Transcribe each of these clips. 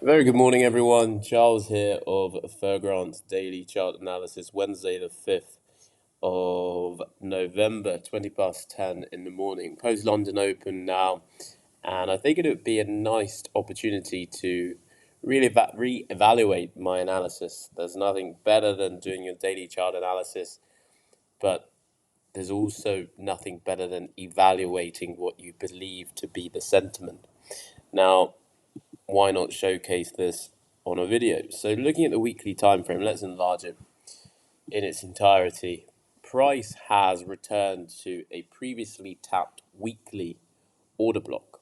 Very good morning, everyone. Charles here of FRGNT Daily Chart Analysis, Wednesday, the 5th of November, 20 past 10 in the morning. Post London Open now, and I think it would be a nice opportunity to really re-evaluate my analysis. There's nothing better than doing your daily chart analysis, but there's also nothing better than evaluating what you believe to be the sentiment. Now, why not showcase this on a video? So looking at the weekly time frame, let's enlarge it in its entirety. Price has returned to a previously tapped weekly order block.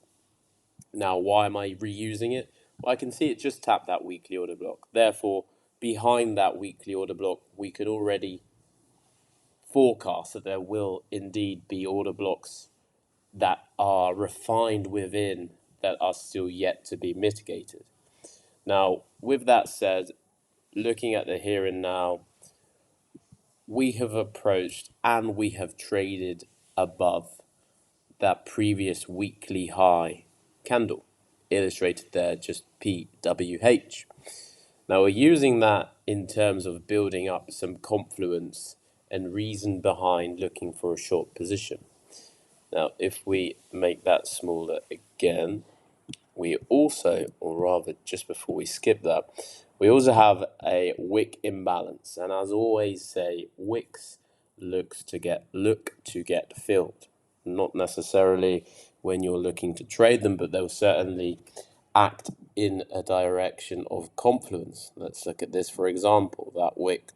Now, why am I reusing it? Well, I can see it just tapped that weekly order block. Therefore, behind that weekly order block, we could already forecast that there will indeed be order blocks that are refined within that are still yet to be mitigated. Now, with that said, looking at the here and now, we have approached and we have traded above that previous weekly high candle, illustrated there just PWH. Now, we're using that in terms of building up some confluence and reason behind looking for a short position. Now, if we make that smaller again, we also, or rather just before we skip that, we also have a wick imbalance. And as always say, wicks look to get filled. Not necessarily when you're looking to trade them, but they'll certainly act in a direction of confluence. Let's look at this, for example. That wick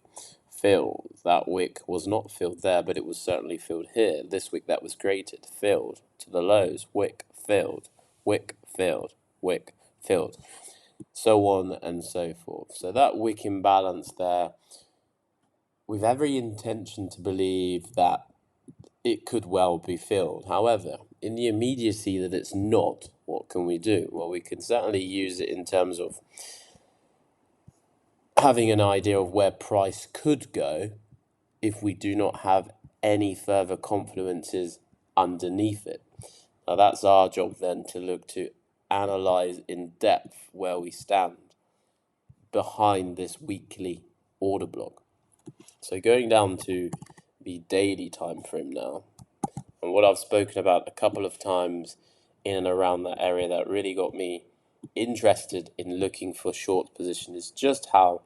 filled. That wick was not filled there, but it was certainly filled here. This wick that was created, filled to the lows, wick filled, wick filled, wick filled, so on and so forth. So that wick imbalance there, we've every intention to believe that it could well be filled. However, in the immediacy that it's not, what can we do? Well, we can certainly use it in terms of having an idea of where price could go if we do not have any further confluences underneath it. Now, that's our job then, to look to analyze in depth where we stand behind this weekly order block. So going down to the daily time frame now, and what I've spoken about a couple of times in and around that area that really got me interested in looking for short position is just how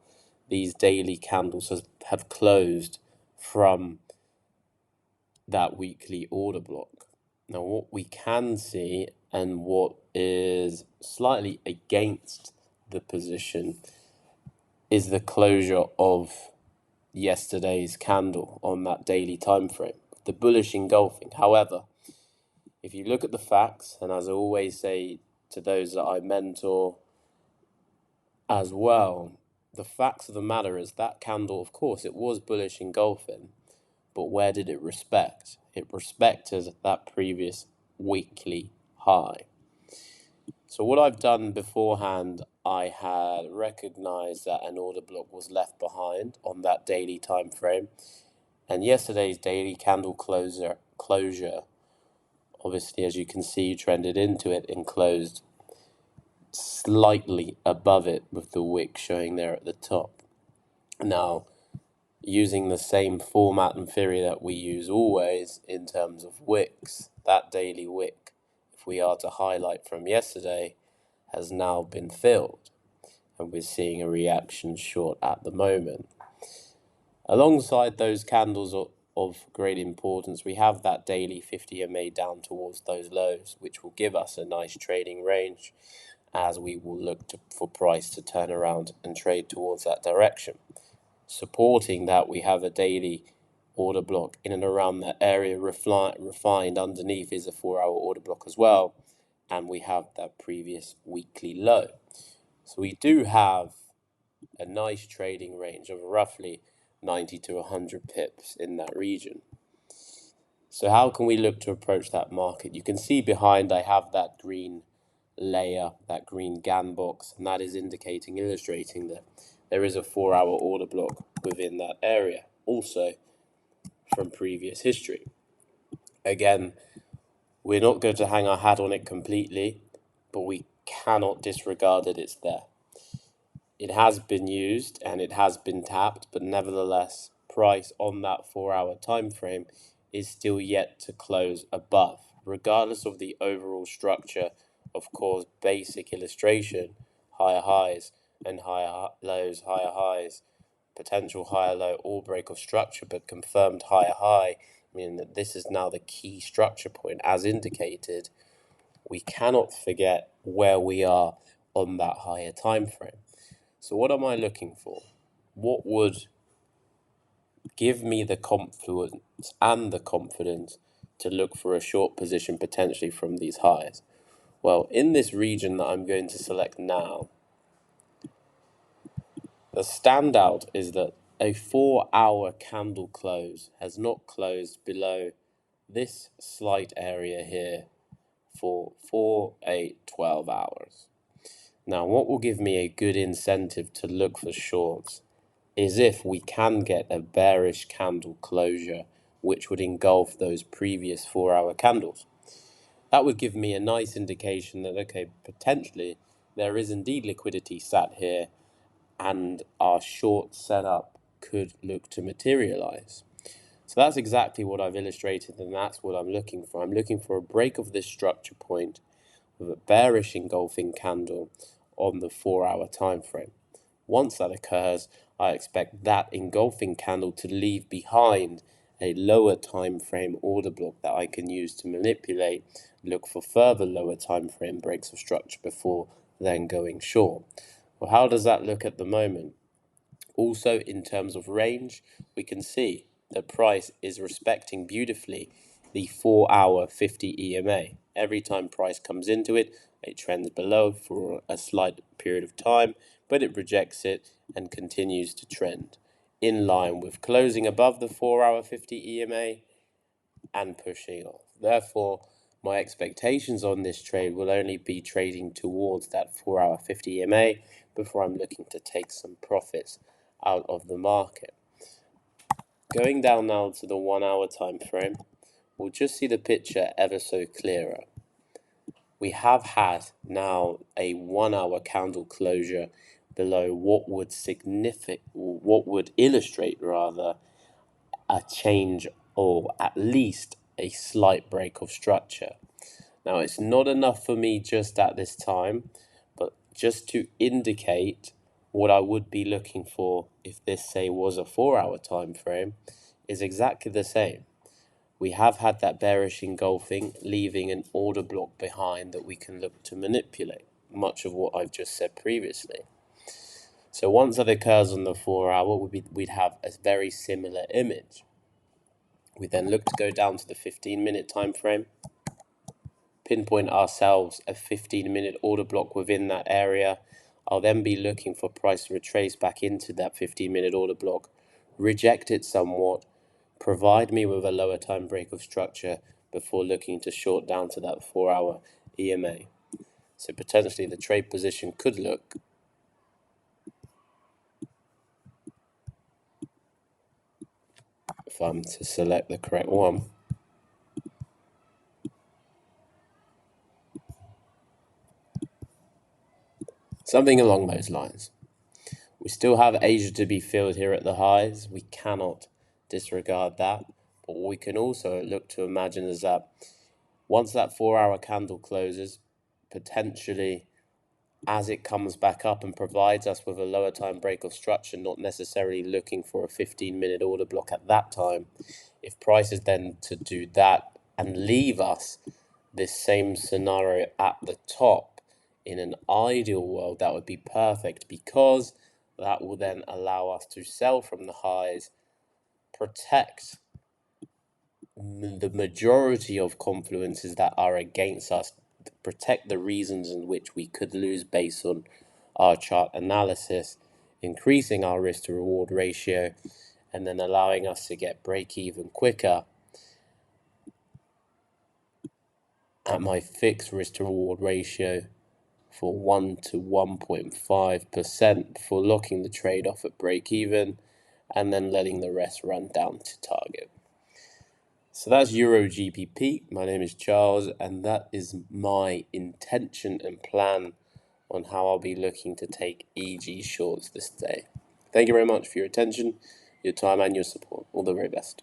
these daily candles have closed from that weekly order block. Now, what we can see and what is slightly against the position is the closure of yesterday's candle on that daily time frame, the bullish engulfing. However, if you look at the facts, and as I always say to those that I mentor as well, the facts of the matter is that candle, of course, it was bullish engulfing, but where did it respect? It respected that previous weekly high. So what I've done beforehand, I had recognized that an order block was left behind on that daily time frame, and yesterday's daily candle closure, obviously, as you can see, trended into it and closed slightly above it with the wick showing there at the top. Now, using the same format and theory that we use always in terms of wicks, that daily wick, if we are to highlight from yesterday, has now been filled, and we're seeing a reaction short at the moment. Alongside those candles of great importance, we have that daily 50 MA down towards those lows, which will give us a nice trading range as we will look for price to turn around and trade towards that direction. Supporting that, we have a daily order block in and around that area. Refined underneath is a 4-hour order block as well, and we have that previous weekly low. So we do have a nice trading range of roughly 90 to 100 pips in that region. So how can we look to approach that market? You can see behind I have that green layer, that green GAN box, and that is illustrating that there is a 4-hour order block within that area, also from previous history. Again, we're not going to hang our hat on it completely, but we cannot disregard that it's there. It has been used and it has been tapped, but nevertheless, price on that 4-hour time frame is still yet to close above, regardless of the overall structure. Of course, basic illustration, higher highs and higher lows, higher highs, potential higher low, all break of structure, but confirmed higher high, meaning that this is now the key structure point as indicated. We cannot forget where we are on that higher time frame. So what am I looking for? What would give me the confluence and the confidence to look for a short position potentially from these highs? Well, in this region that I'm going to select now, the standout is that a 4-hour candle close has not closed below this slight area here for 4, 8, 12 hours. Now, what will give me a good incentive to look for shorts is if we can get a bearish candle closure, which would engulf those previous 4-hour candles. That would give me a nice indication that, okay, potentially there is indeed liquidity sat here and our short setup could look to materialize. So that's exactly what I've illustrated, and that's what I'm looking for. I'm looking for a break of this structure point with a bearish engulfing candle on the 4-hour time frame. Once that occurs, I expect that engulfing candle to leave behind a lower time frame order block that I can use to manipulate, look for further lower time frame breaks of structure before then going short. Well, how does that look at the moment? Also, in terms of range, we can see the price is respecting beautifully the 4-hour 50 EMA. Every time price comes into it, it trends below for a slight period of time, but it rejects it and continues to trend in line with closing above the 4-hour 50 EMA and pushing off. Therefore, my expectations on this trade will only be trading towards that 4-hour 50 EMA before I'm looking to take some profits out of the market. Going down now to the 1-hour time frame, we'll just see the picture ever so clearer. We have had now a 1-hour candle closure below what would illustrate rather a change or at least a slight break of structure. Now, it's not enough for me just at this time, but just to indicate what I would be looking for if this, say, was a 4-hour time frame, is exactly the same. We have had that bearish engulfing, leaving an order block behind that we can look to manipulate, much of what I've just said previously. So once that occurs on the 4-hour, we'd have a very similar image. We then look to go down to the 15-minute time frame, pinpoint ourselves a 15-minute order block within that area. I'll then be looking for price to retrace back into that 15-minute order block, reject it somewhat, provide me with a lower time break of structure before looking to short down to that 4-hour EMA. So potentially the trade position could look if I'm to select the correct one. Something along those lines. We still have Asia to be filled here at the highs. We cannot disregard that. But what we can also look to imagine is that once that 4-hour candle closes, potentially as it comes back up and provides us with a lower time break of structure, not necessarily looking for a 15-minute order block at that time, if price is then to do that and leave us this same scenario at the top, in an ideal world, that would be perfect, because that will then allow us to sell from the highs, protect the majority of confluences that are against us, protect the reasons in which we could lose based on our chart analysis, increasing our risk to reward ratio, and then allowing us to get break even quicker at my fixed risk to reward ratio for 1 to 1.5% before locking the trade off at break even and then letting the rest run down to target. So that's EURGBP. My name is Charles, and that is my intention and plan on how I'll be looking to take EG shorts this day. Thank you very much for your attention, your time, and your support. All the very best.